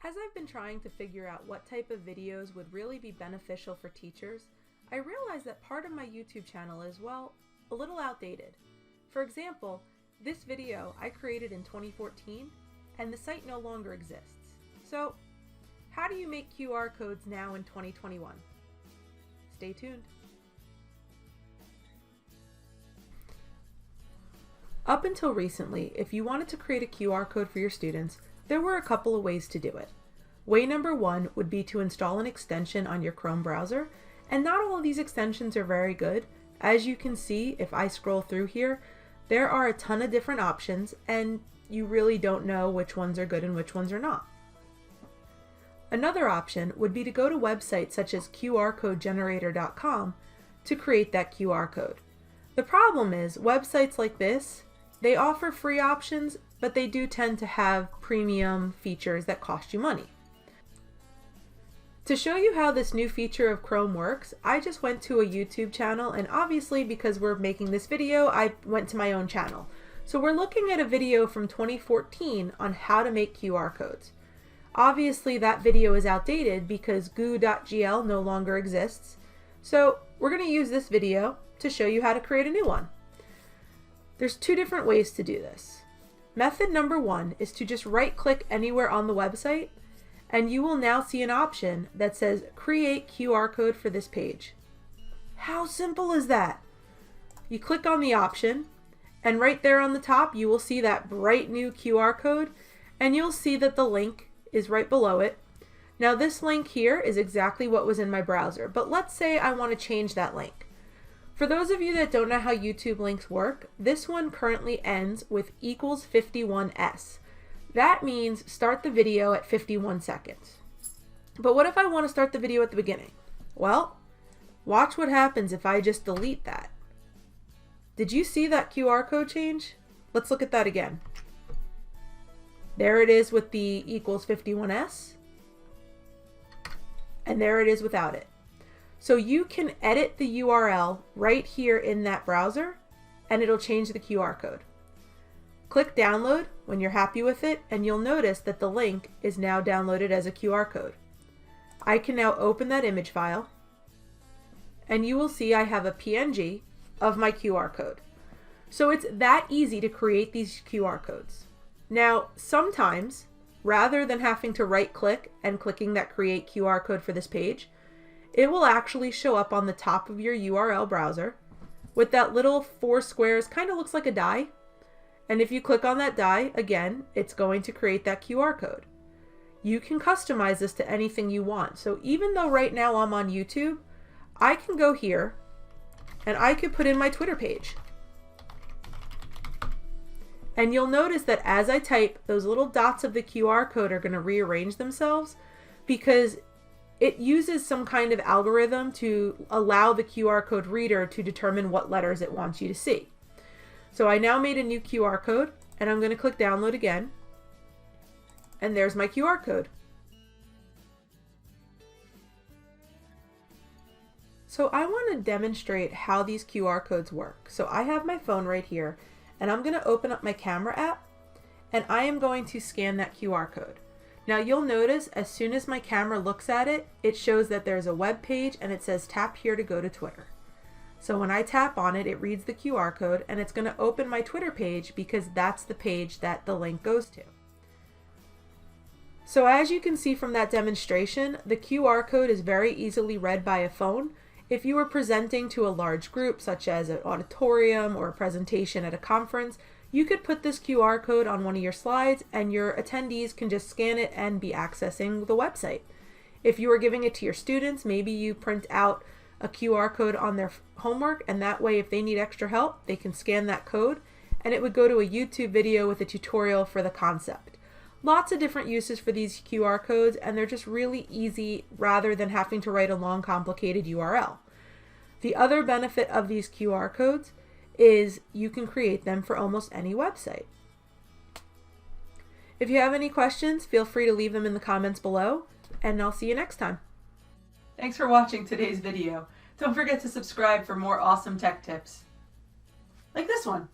As I've been trying to figure out what type of videos would really be beneficial for teachers, I realized that part of my YouTube channel is, well, a little outdated. For example, this video I created in 2014 and the site no longer exists. So, how do you make QR codes now in 2021? Stay tuned. Up until recently, if you wanted to create a QR code for your students, there were a couple of ways to do it. Way number one would be to install an extension on your Chrome browser, and not all of these extensions are very good. As you can see, if I scroll through here, there are a ton of different options, and you really don't know which ones are good and which ones are not. Another option would be to go to websites such as qrcodegenerator.com to create that QR code. The problem is, websites like this, they offer free options, but they do tend to have premium features that cost you money. To show you how this new feature of Chrome works, I just went to a YouTube channel, and obviously because we're making this video, I went to my own channel. So we're looking at a video from 2014 on how to make QR codes. Obviously that video is outdated because goo.gl no longer exists. So we're going to use this video to show you how to create a new one. There's two different ways to do this. Method number one is to just right-click anywhere on the website, and you will now see an option that says Create QR Code for this page. How simple is that? You click on the option, and right there on the top you will see that bright new QR code, and you'll see that the link is right below it. Now this link here is exactly what was in my browser, but let's say I want to change that link. For those of you that don't know how YouTube links work, this one currently ends with equals 51s. That means start the video at 51 seconds. But what if I want to start the video at the beginning? Well, watch what happens if I just delete that. Did you see that QR code change? Let's look at that again. There it is with the equals 51s. And there it is without it. So you can edit the URL right here in that browser, and it'll change the QR code. Click download when you're happy with it, and you'll notice that the link is now downloaded as a QR code. I can now open that image file, and you will see I have a PNG of my QR code. So it's that easy to create these QR codes. Now, sometimes, rather than having to right-click and clicking that Create QR Code for this page, it will actually show up on the top of your URL browser with that little 4 squares, kind of looks like a die. And if you click on that die, again, it's going to create that QR code. You can customize this to anything you want. So even though right now I'm on YouTube, I can go here and I could put in my Twitter page. And you'll notice that as I type, those little dots of the QR code are going to rearrange themselves because it uses some kind of algorithm to allow the QR code reader to determine what letters it wants you to see. So I now made a new QR code, and I'm going to click download again, and there's my QR code. So I want to demonstrate how these QR codes work. So I have my phone right here, and I'm going to open up my camera app, and I am going to scan that QR code. Now you'll notice as soon as my camera looks at it, it shows that there's a web page and it says tap here to go to Twitter. So when I tap on it, it reads the QR code and it's going to open my Twitter page because that's the page that the link goes to. So as you can see from that demonstration, the QR code is very easily read by a phone. If you were presenting to a large group, such as an auditorium or a presentation at a conference, you could put this QR code on one of your slides and your attendees can just scan it and be accessing the website. If you were giving it to your students, maybe you print out a QR code on their homework, and that way if they need extra help, they can scan that code and it would go to a YouTube video with a tutorial for the concept. Lots of different uses for these QR codes, and they're just really easy rather than having to write a long complicated URL. The other benefit of these QR codes is you can create them for almost any website. If you have any questions, feel free to leave them in the comments below, and I'll see you next time. Thanks for watching today's video. Don't forget to subscribe for more awesome tech tips, like this one.